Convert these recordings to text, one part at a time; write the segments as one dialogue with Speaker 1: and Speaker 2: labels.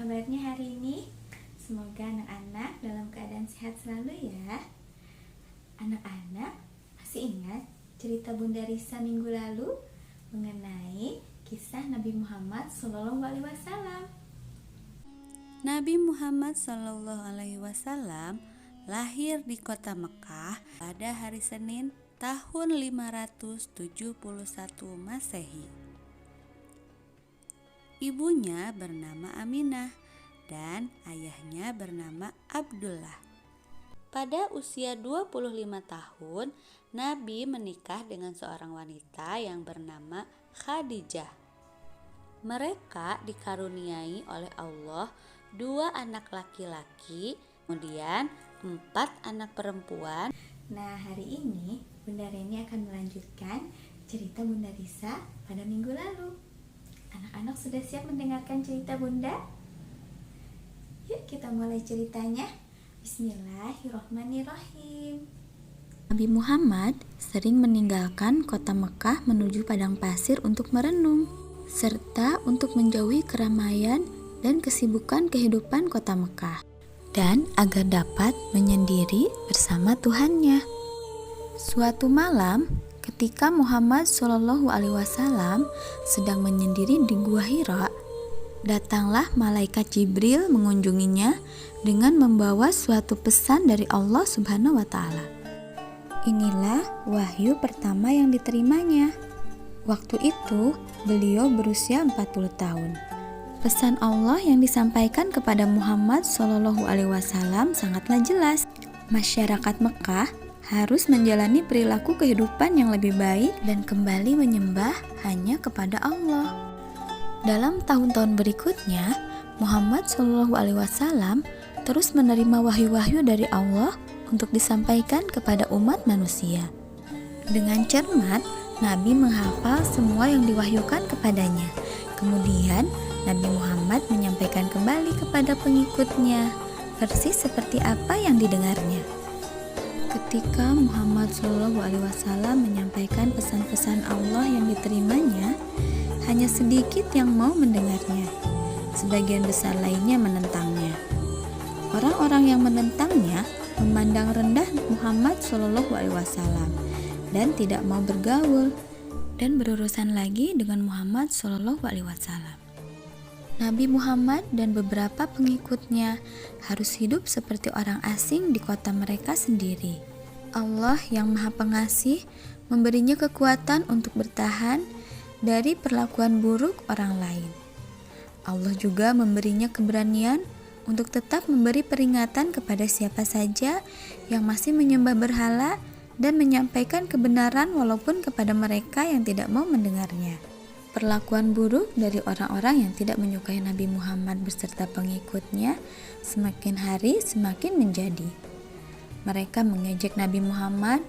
Speaker 1: kabarnya hari ini? Semoga anak-anak dalam keadaan sehat selalu ya. Anak-anak masih ingat cerita Bunda Risa minggu lalu mengenai kisah Nabi Muhammad SAW?
Speaker 2: Nabi Muhammad SAW lahir di kota Mekah pada hari Senin tahun 571 Masehi. Ibunya bernama Aminah dan ayahnya bernama Abdullah. Pada usia 25 tahun, Nabi menikah dengan seorang wanita yang bernama Khadijah. Mereka dikaruniai oleh Allah 2 anak laki-laki, kemudian 4 anak perempuan.
Speaker 1: Nah, hari ini Bunda Reni akan melanjutkan cerita Bunda Risa pada minggu lalu. Anak-anak sudah siap mendengarkan cerita Bunda? Yuk kita mulai ceritanya. Bismillahirrohmanirrohim.
Speaker 3: Nabi Muhammad sering meninggalkan kota Mekah menuju padang pasir untuk merenung, serta untuk menjauhi keramaian dan kesibukan kehidupan kota Mekah, dan agar dapat menyendiri bersama Tuhannya. Suatu malam, ketika Muhammad SAW sedang menyendiri di Gua Hira, datanglah malaikat Jibril mengunjunginya dengan membawa suatu pesan dari Allah Subhanahu wa Ta'ala. Inilah wahyu pertama yang diterimanya. Waktu itu beliau berusia 40 tahun. Pesan Allah yang disampaikan kepada Muhammad SAW sangatlah jelas. Masyarakat Mekah harus menjalani perilaku kehidupan yang lebih baik dan kembali menyembah hanya kepada Allah. Dalam tahun-tahun berikutnya, Muhammad SAW terus menerima wahyu-wahyu dari Allah untuk disampaikan kepada umat manusia. Dengan cermat, Nabi menghafal semua yang diwahyukan kepadanya. Kemudian, Nabi Muhammad menyampaikan kembali kepada pengikutnya persis seperti apa yang didengarnya. Ketika Muhammad SAW menyampaikan pesan-pesan Allah yang diterimanya, hanya sedikit yang mau mendengarnya. Sebagian besar lainnya menentangnya. Orang-orang yang menentangnya memandang rendah Muhammad SAW dan tidak mau bergaul dan berurusan lagi dengan Muhammad SAW. Nabi Muhammad dan beberapa pengikutnya harus hidup seperti orang asing di kota mereka sendiri. Allah yang Maha Pengasih memberinya kekuatan untuk bertahan dari perlakuan buruk orang lain. Allah juga memberinya keberanian untuk tetap memberi peringatan kepada siapa saja yang masih menyembah berhala dan menyampaikan kebenaran walaupun kepada mereka yang tidak mau mendengarnya. Perlakuan buruk dari orang-orang yang tidak menyukai Nabi Muhammad beserta pengikutnya semakin hari semakin menjadi. Mereka mengejek Nabi Muhammad,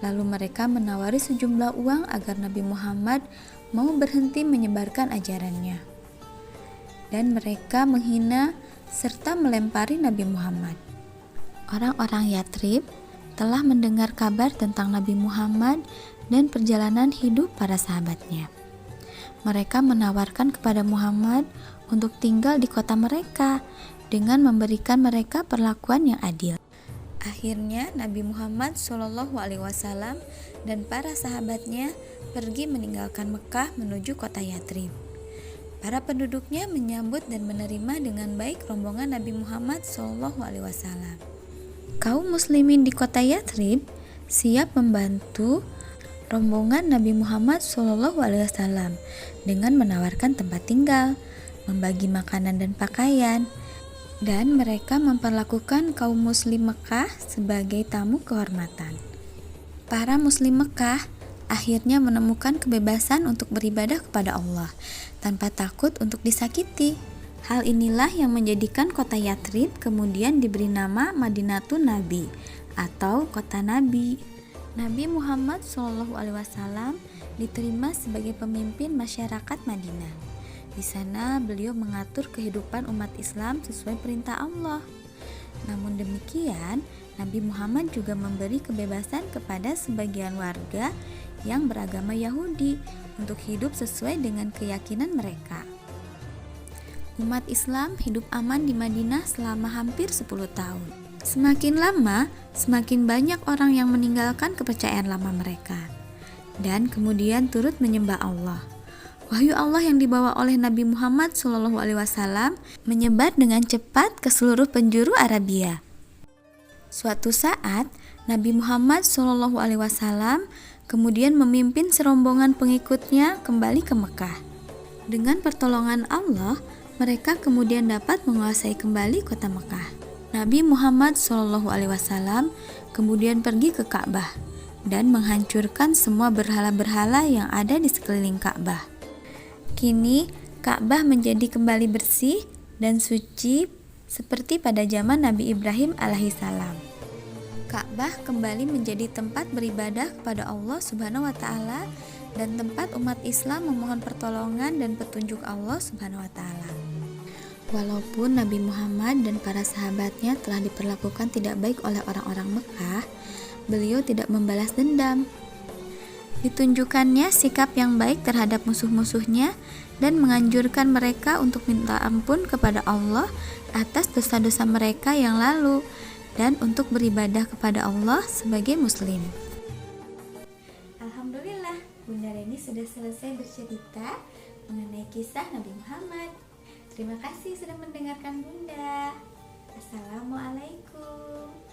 Speaker 3: lalu mereka menawari sejumlah uang agar Nabi Muhammad mau berhenti menyebarkan ajarannya. Dan mereka menghina serta melempari Nabi Muhammad. Orang-orang Yathrib telah mendengar kabar tentang Nabi Muhammad dan perjalanan hidup para sahabatnya. Mereka menawarkan kepada Muhammad untuk tinggal di kota mereka dengan memberikan mereka perlakuan yang adil. Akhirnya Nabi Muhammad SAW dan para sahabatnya pergi meninggalkan Mekah menuju kota Yathrib. Para penduduknya menyambut dan menerima dengan baik rombongan Nabi Muhammad SAW. Kaum muslimin di kota Yathrib siap membantu rombongan Nabi Muhammad SAW dengan menawarkan tempat tinggal, membagi makanan dan pakaian, dan mereka memperlakukan kaum muslim Mekah sebagai tamu kehormatan. Para muslim Mekah akhirnya menemukan kebebasan untuk beribadah kepada Allah tanpa takut untuk disakiti. Hal inilah yang menjadikan kota Yathrib kemudian diberi nama Madinatun Nabi atau kota Nabi. Nabi Muhammad SAW diterima sebagai pemimpin masyarakat Madinah. Di sana beliau mengatur kehidupan umat Islam sesuai perintah Allah. Namun demikian, Nabi Muhammad juga memberi kebebasan kepada sebagian warga yang beragama Yahudi untuk hidup sesuai dengan keyakinan mereka. Umat Islam hidup aman di Madinah selama hampir 10 tahun. Semakin lama, semakin banyak orang yang meninggalkan kepercayaan lama mereka dan kemudian turut menyembah Allah. Wahyu Allah yang dibawa oleh Nabi Muhammad SAW menyebar dengan cepat ke seluruh penjuru Arabia. Suatu saat, Nabi Muhammad SAW kemudian memimpin serombongan pengikutnya kembali ke Mekah. Dengan pertolongan Allah, mereka kemudian dapat menguasai kembali kota Mekah. Nabi Muhammad SAW kemudian pergi ke Ka'bah dan menghancurkan semua berhala-berhala yang ada di sekeliling Ka'bah. Kini, Ka'bah menjadi kembali bersih dan suci seperti pada zaman Nabi Ibrahim alaihissalam. Ka'bah kembali menjadi tempat beribadah kepada Allah Subhanahu wa taala dan tempat umat Islam memohon pertolongan dan petunjuk Allah Subhanahu wa taala. Walaupun Nabi Muhammad dan para sahabatnya telah diperlakukan tidak baik oleh orang-orang Mekah, beliau tidak membalas dendam. Ditunjukkannya sikap yang baik terhadap musuh-musuhnya dan menganjurkan mereka untuk minta ampun kepada Allah atas dosa-dosa mereka yang lalu dan untuk beribadah kepada Allah sebagai muslim.
Speaker 1: Alhamdulillah, Bunda Reni sudah selesai bercerita mengenai kisah Nabi Muhammad. Terima kasih sudah mendengarkan Bunda. Assalamualaikum.